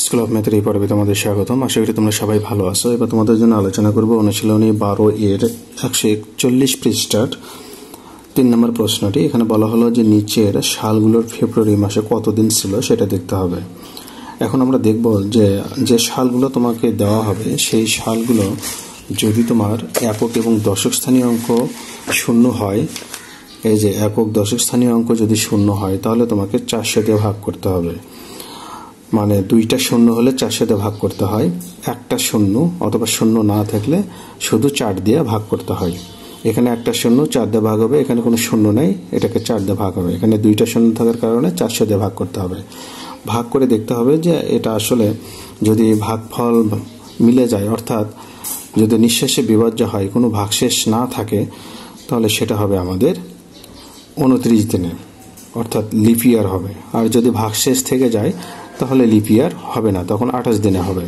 School of ম্যাথের এই পর্বে তোমাদের স্বাগতম। আশা করি তোমরা সবাই ভালো আছো। এবার তোমাদের জন্য আলোচনা করব অনুশীলনী 12 এর 141 পৃষ্ঠার 3 নম্বর প্রশ্নটি। এখানে বলা হলো যে নিচের সালগুলোর ফেব্রুয়ারি মাসে কতদিন ছিল সেটা দেখতে হবে। এখন আমরা দেখব যে সালগুলো তোমাকে দেওয়া হবে সেই সালগুলো যদি তোমার একক এবং দশক স্থানীয় অঙ্ক শূন্য হয়, এই যে একক দশক স্থানীয় অঙ্ক যদি শূন্য হয় তাহলে তোমাকে 400 দিয়ে ভাগ করতে হবে। মানে দুইটা শূন্য হলে 400 দিয়ে ভাগ করতে হয়, একটা শূন্য অথবা শূন্য না থাকলে শুধু 4 দিয়ে ভাগ করতে হয়। এখানে একটা শূন্য 4 দিয়ে ভাগ হবে, এখানে কোনো শূন্য নেই, এটাকে 4 দিয়ে ভাগ হবে। এখানে দুইটা শূন্য থাকার কারণে 400 দিয়ে ভাগ করতে হবে। ভাগ করে দেখতে হবে যে এটা আসলে যদি ভাগফল মিলে যায়, অর্থাৎ যদি নিঃশেষে বিভাজ্য হয়, কোনো ভাগশেষ না থাকে, তাহলে সেটা হবে আমাদের 29 দিনে, অর্থাৎ লিপ ইয়ার হবে। আর যদি ভাগশেষ থেকে যায় তাহলে লিপ ইয়ার হবে না, তখন 28 দিনে হবে।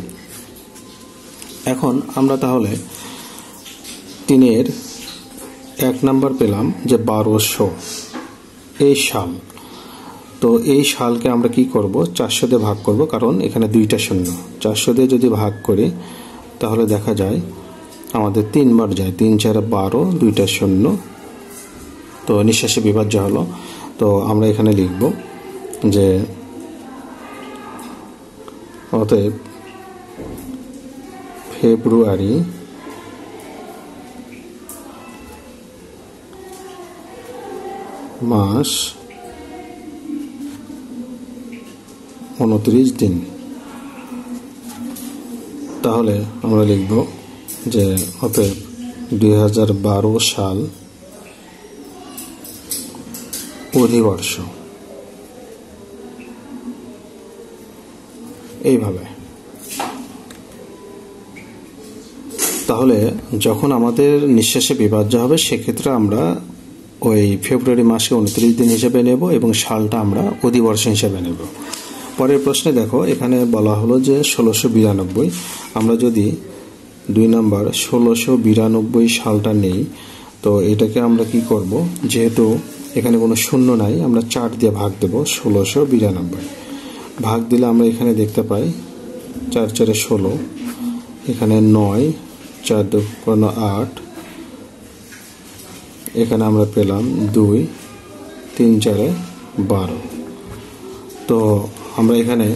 এখন আমরা তাহলে 3-এর 1 নাম্বার পেলাম যে 1200 এই সাল। তো এই সালকে আমরা কি করব, 400 দিয়ে ভাগ করব, কারণ এখানে দুইটা শূন্য। 400 দিয়ে যদি ভাগ করি তাহলে দেখা যায় আমাদের 3 বার যায়, 3 4 12, দুইটা শূন্য, তো নিঃশেষে বিভাজ্য হলো। তো আমরা এখানে লিখব যে অতএব ফেব্রুয়ারি মাস 29 দিন। তাহলে আমরা লিখব যে অতএব 2012 সাল অধিবর্ষ। এইভাবে তাহলে যখন আমাদের নিঃশেষে বিভাজ্য হবে সেক্ষেত্রে আমরা ওই ফেব্রুয়ারি মাসকে 29 দিন হিসেবে নেব এবং সালটা আমরা অধিবর্ষ হিসেবে নেব। পরের প্রশ্নে দেখো, এখানে বলা হলো যে 1692। আমরা যদি 2 নম্বর 1692 সালটা নেই, তো এটাকে আমরা কি করব, যেহেতু এখানে কোনো শূন্য নাই, আমরা 4 দিয়ে ভাগ দেব। 1692 ভাগ দিলে আমরা এখানে দেখতে পাই 4 4 16, এখানে 9, 4 2 8, এখানে আমরা পেলাম 2, 3 4 12। তো আমরা এখানে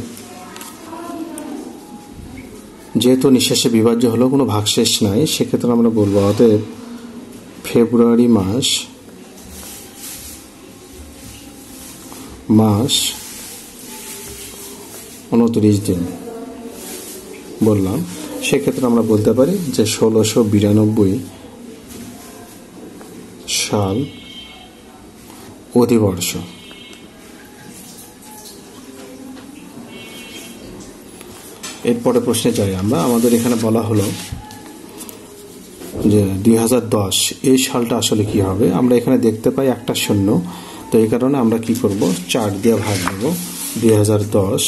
যেহেতু নিঃশেষে বিভাজ্য হলো, কোনো ভাগশেষ নাই, সেক্ষেত্রে আমরা বলবো অতএব ফেব্রুয়ারি মাস 29 দিন বললাম। সেক্ষেত্রে আমরা বলতে পারি যে 1692 সাল অধিবর্ষ। এরপরে প্রশ্নে যাই আমরা। আমাদের এখানে বলা হলো যে 2010 এই সালটা আসলে কি হবে। আমরা এখানে দেখতে পাই একটা শূন্য, তো এই কারণে আমরা কি করব, 4 দিয়ে ভাগ দেব। 2010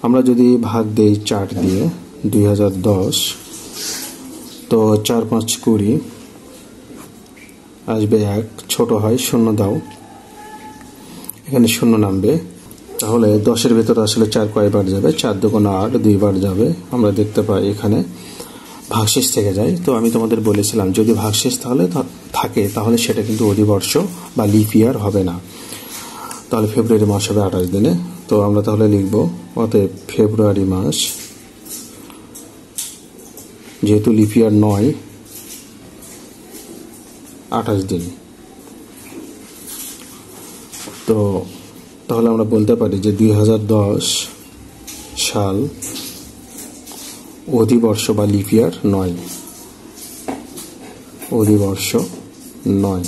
আমরা যদি ভাগ দেই 4 দিয়ে 2010, তো 4 5 20 আসবে 1, ছোট হয় শূন্য দাও, এখানে শূন্য নামবে। তাহলে 10-এর ভেতরে আসলে 4 কয়বার যাবে, 4 2 8, 2 বার যাবে। আমরা দেখতে পাই এখানে ভাগশেষ থেকে যায়। তো আমি তোমাদের বলেছিলাম যদি ভাগশেষ থাকে তাহলে সেটা কিন্তু অধিবর্ষ বা লিপ ইয়ার হবে না। তাহলে ফেব্রুয়ারি মাস হবে 28 দিনে। তো আমরা তাহলে লিখব অতএব ফেব্রুয়ারি মাস, যেহেতু লিপ ইয়ার নয়, 28 দিন। তো তাহলে আমরা বলতে পারি যে 2010 সাল অধিবর্ষ বা লিপ ইয়ার নয়, অধিবর্ষ নয়।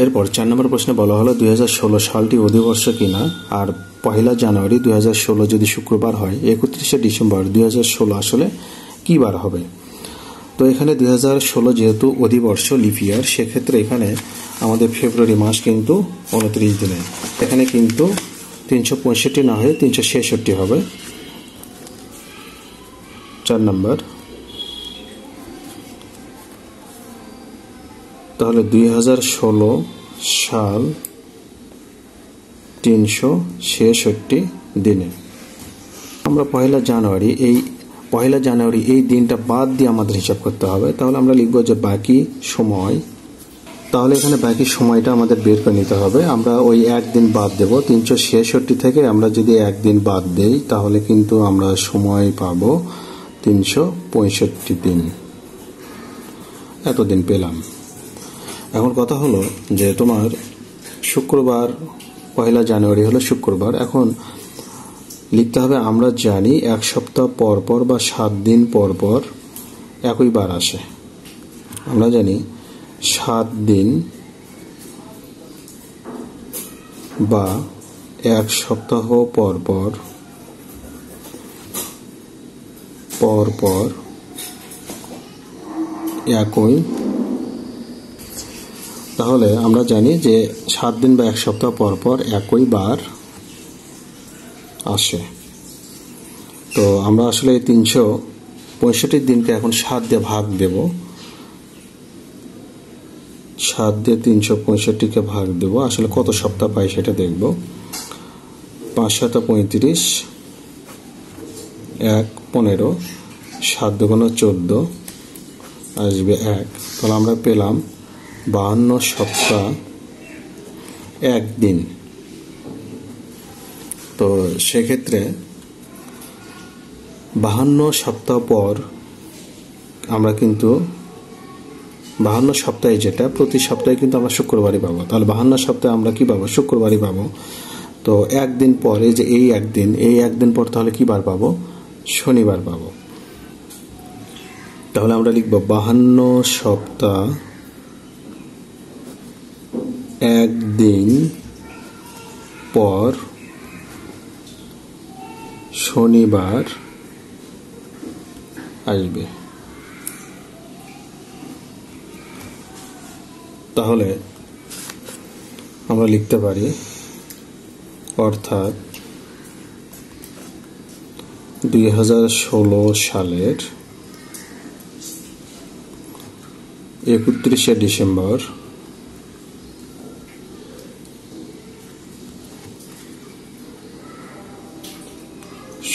এরপর 4 নম্বর প্রশ্নে বলা হলো 2016 সালটি অধিবর্ষ কিনা, আর 1 জানুয়ারি 2016 যদি শুক্রবার হয়, 31 ডিসেম্বর 2016 আসলে কি বার হবে। তো এখানে 2016 যেহেতু অধিবর্ষ লিপ ইয়ার, সেক্ষেত্রে এখানে আমাদের ফেব্রুয়ারি মাস কিন্তু 29 দিনে। এখানে কিন্তু 365 না হয়ে 366 হবে। 4 নম্বর তাহলে 2016 সাল 366 দিনে। আমরা পয়লা জানুয়ারি এই দিনটা বাদ দিয়ে আমাদের হিসাব করতে হবে। তাহলে আমরা লিখব যে বাকি সময়। তাহলে এখানে বাকি সময়টা আমাদের বের করে নিতে হবে। আমরা ওই একদিন বাদ দেব। 366 থেকে আমরা যদি একদিন বাদ দেই তাহলে কিন্তু আমরা সময় পাবো 365 দিন। এতদিন পেলাম। এখন কথা হলো যে তোমার শুক্রবার, পয়লা জানুয়ারি হলো শুক্রবার। এখন লিখতে হবে, আমরা জানি এক সপ্তাহ পর পর বা 7 দিন পর পর একই বার আসে। আমরা জানি 7 দিন বা এক সপ্তাহ পর পর একই। তাহলে আমরা জানি যে 7 দিন বা এক সপ্তাহ পর পর একই বার আসে। তো আমরা আসলে 365 দিনকে এখন 7 দিয়ে ভাগ দেব। 7 দিয়ে 365কে ভাগ দেব। আসলে কত সপ্তাহ পাই সেটা দেখব। 5 × 7 = 35, 1 15, 7 × 2 = 14, আসবে 1। তাহলে আমরা পেলাম 52 সপ্তাহ 1 দিন। তো সেক্ষেত্রে 52 সপ্তাহ পর আমরা কিন্তু 52 সপ্তাহে যেটা প্রতি সপ্তাহে কিন্তু আমরা শুক্রবারই পাবো। তাহলে 52 সপ্তাহে আমরা কি পাবো? শুক্রবারই পাবো। তো একদিন পরে যে এই একদিন পর তাহলে কি বার পাবো? শনিবার পাবো। তাহলে আমরা লিখব 52 সপ্তাহ 1 দিন পর শনিবার আসবে। তাহলে আমরা লিখতে পারি অর্থাৎ 2016 সালের 31শে ডিসেম্বর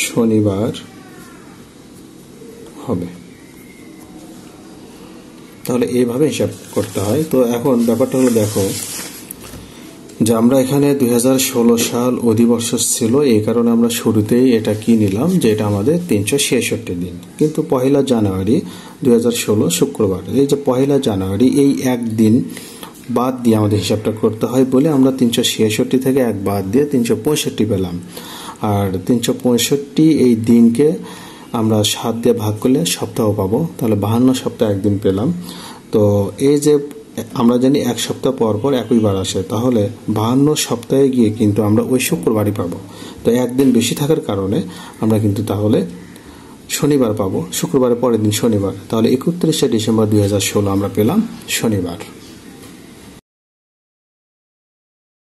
শনিবার হবে। তাহলে এইভাবে হিসাব করতে হয়। তো এখন ব্যাপারটা হলো, দেখো যে আমরা এখানে 2016 সাল অধিবর্ষ ছিল, এই কারণে আমরা শুরুতেই এটা কি নিলাম যে এটা আমাদের 366 দিন। কিন্তু পয়লা জানুয়ারি 2016 শুক্রবার, এই যে পয়লা জানুয়ারি এই একদিন বাদ দিয়ে আমাদের হিসাবটা করতে হয় বলে আমরা 366 থেকে 1 বাদ দিয়ে 365 পেলাম। আর 365 এই দিনকে আমরা 7 দিয়ে ভাগ করলে সপ্তাহ পাবো। তাহলে 52 সপ্তাহ 1 দিন পেলাম। তো এই যে আমরা জানি এক সপ্তাহ পর পর একই বার আসে, তাহলে 52 সপ্তাহে গিয়ে কিন্তু আমরা ওই শুক্রবারই পাবো। তো একদিন বেশি থাকার কারণে আমরা কিন্তু তাহলে শনিবার পাবো, শুক্রবারের পরের দিন শনিবার। তাহলে 31শে ডিসেম্বর 2016 আমরা পেলাম শনিবার।